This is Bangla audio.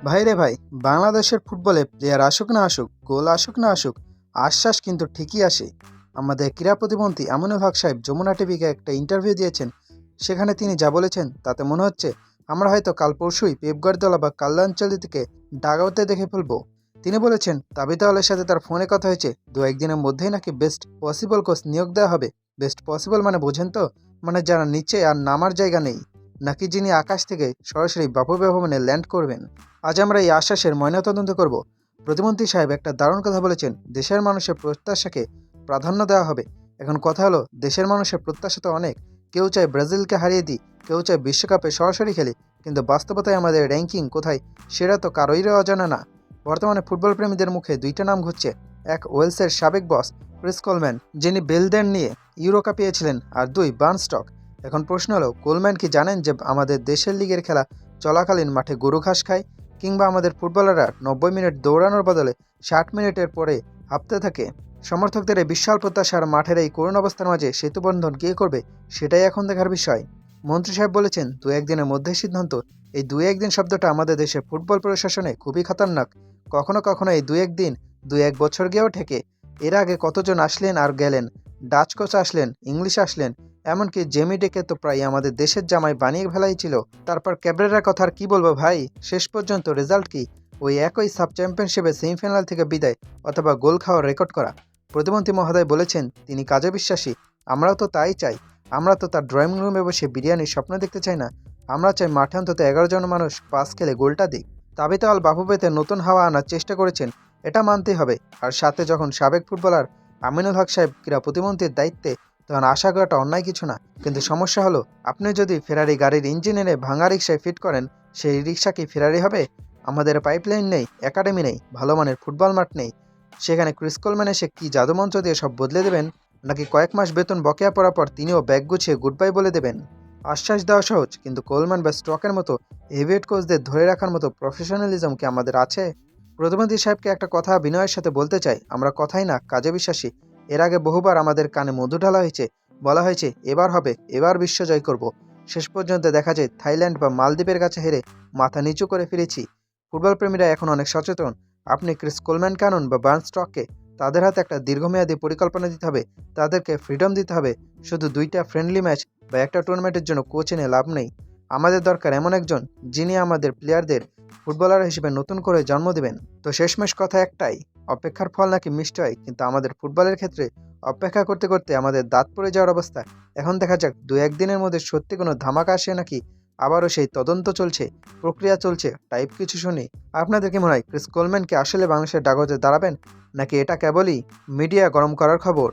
ভাই রে ভাই, বাংলাদেশের ফুটবলে প্লেয়ার আসুক না আসুক, গোল আসুক না আসুক, আশ্বাস কিন্তু ঠিকই আসে। আমাদের ক্রীড়া প্রতিমন্ত্রী আমিনুল হক সাহেব যমুনা টিভিকে একটা ইন্টারভিউ দিয়েছেন। সেখানে তিনি যা বলেছেন তাতে মনে হচ্ছে আমরা হয়তো কাল পরশুই পেপ গার্দিওলা বা কার্লো আনচেলত্তিকে ডাগআউটে দেখে ফেলবো। তিনি বলেছেন তাবিথ আলের সাথে তার ফোনে কথা হয়েছে, দু একদিনের মধ্যেই নাকি বেস্ট পসিবল কোচ নিয়োগ দেওয়া হবে। বেস্ট পসিবল মানে বোঝেন তো, মানে যারা নিচে আর নামার জায়গা নেই, নাকি যিনি আকাশ থেকে সরাসরি বাফুফে ভবনে ল্যান্ড করবেন। আজ আমরা এই আশ্বাসের ময়নাতদন্ত করব। প্রতিমন্ত্রী সাহেব একটা দারুণ কথা বলেছেন, দেশের মানুষের প্রত্যাশাকে প্রাধান্য দেওয়া হবে। এখন কথা হলো, দেশের মানুষের প্রত্যাশা তো অনেক। কেউ চায় ব্রাজিলকে হারিয়ে দিই, কেউ চায় বিশ্বকাপে সরাসরি খেলি, কিন্তু বাস্তবতায় আমাদের র্যাঙ্কিং কোথায় সেটা তো কারোই অজানা না। বর্তমানে ফুটবল প্রেমীদের মুখে দুইটা নাম ঘুরছে। এক, ওয়েলসের সাবেক বস ক্রিস কোলম্যান, যিনি বেলদের নিয়ে ইউরো কাপ পেয়েছিলেন, আর দুই, বার্নস্টক। এখন প্রশ্ন হলো, কোলম্যান কি জানেন যে আমাদের দেশের লিগের খেলা চলাকালীন মাঠে গরু ঘাস খায়, কিংবা আমাদের ফুটবলাররা 90 মিনিট দৌড়ানোর বদলে 60 মিনিটের পরে হাঁপতে থাকে? সমর্থকদের এই বিশাল প্রত্যাশার মাঠের এই করুণ অবস্থার মাঝে সেতুবন্ধন কে করবে, সেটাই এখন দেখার বিষয়। মন্ত্রী সাহেব বলেছেন দু একদিনের মধ্যে সিদ্ধান্ত। এই দু একদিন শব্দটা আমাদের দেশের ফুটবল প্রশাসনে খুবই খতরনাক। কখনো কখনো এই দু একদিন 2-1 বছর গিয়েও ঠেকে। এর আগে কতজন আসলেন আর গেলেন, ডাচ কোচ আসলেন, ইংলিশ আসলেন, এমনকি জেমি ডেকে তো প্রায় আমাদের দেশের জামাই বানিয়ে ফেলাই ছিল। তারপর ক্যাবরেরার কথা আর কি বলবো ভাই, শেষ পর্যন্ত রেজাল্ট কি? ওই একই সাব চ্যাম্পিয়নশিপে সেমিফাইনাল থেকে বিদায়, অথবা গোল খাওয়ার রেকর্ড করা। প্রতিমন্ত্রী মহোদয় বলেছেন তিনি কাজে বিশ্বাসী। আমরাও তো তাই চাই। আমরা তো তার ড্রয়িং রুমে বসে বিরিয়ানির স্বপ্ন দেখতে চাই না। আমরা চাই মাঠে অন্তত 11 জন মানুষ পাস খেলে গোলটা দিক। তাবিথ আল বাফুফেতে নতুন হাওয়া আনার চেষ্টা করেছেন, এটা মানতেই হবে। আর সাথে যখন সাবেক ফুটবলার আমিনুল হক সাহেব ক্রীড়া প্রতিমন্ত্রীর দায়িত্বে, তখন আশা করাটা অন্যায় কিছু না। কিন্তু সমস্যা হলো, আপনি যদি ফেরারি গাড়ির ইঞ্জিন এনে ভাঙা রিক্সায় ফিট করেন, সেই রিক্সা কি ফেরারি হবে? আমাদের পাইপলাইন নেই, একাডেমি নেই, ভালো মানের ফুটবল মাঠ নেই। সেখানে ক্রিস কোলম্যান এসে কি জাদুমন্ত্র দিয়ে সব বদলে দেবেন, নাকি কয়েক মাস বেতন বকেয়া পড়ার পর তিনিও ব্যাগ গুছিয়ে গুড বাই বলে দেবেন? আশ্বাস দেওয়া সহজ, কিন্তু কোলম্যান বা স্টকের মতো হেভিওয়েট কোচদের ধরে রাখার মতো প্রফেশনালিজম কি আমাদের আছে? প্রতিমন্ত্রী সাহেবকে একটা কথা বিনয়ের সাথে বলতে চাই, আমরা কথাই না কাজে বিশ্বাসী। এর আগে বহুবার আমাদের কানে মধু ঢালা হয়েছে, বলা হয়েছে এবার হবে, এবার বিশ্ব জয় করব। শেষ পর্যন্ত দেখা যায় থাইল্যান্ড বা মালদ্বীপের কাছে হেরে মাথা নিচু করে ফিরেছি। ফুটবল প্রেমীরা এখন অনেক সচেতন। আপনি ক্রিস কোলম্যান কানুন বা বার্নস্টককে, তাদের হাতে একটা দীর্ঘমেয়াদী পরিকল্পনা দিতে হবে, তাদেরকে ফ্রিডম দিতে হবে। শুধু 2টা ফ্রেন্ডলি ম্যাচ বা একটা টুর্নামেন্টের জন্য কোচ এনে লাভ নেই। আমাদের দরকার এমন একজন যিনি আমাদের প্লেয়ারদের ফুটবলার হিসেবে নতুন করে জন্ম দেবেন। তো শেষমেশ কথা একটাই, অপেক্ষার ফল নাকি মিষ্টি হয়, কিন্তু আমাদের ফুটবলের ক্ষেত্রে অপেক্ষা করতে করতে আমাদের দাঁত পড়ে যাওয়ার অবস্থা। এখন দেখা যাক 2-1 দিনের মধ্যে সত্যি কোনো ধামাকা আসে নাকি আবারও সেই তদন্ত চলছে, প্রক্রিয়া চলছে টাইপ কিছু শুনি। আপনাদের কি মনে হয় ক্রিস কোলম্যান কি আসলে বাংলাদেশের ডাগতে দাঁড়াবেন, নাকি এটা কেবলই মিডিয়া গরম করার খবর?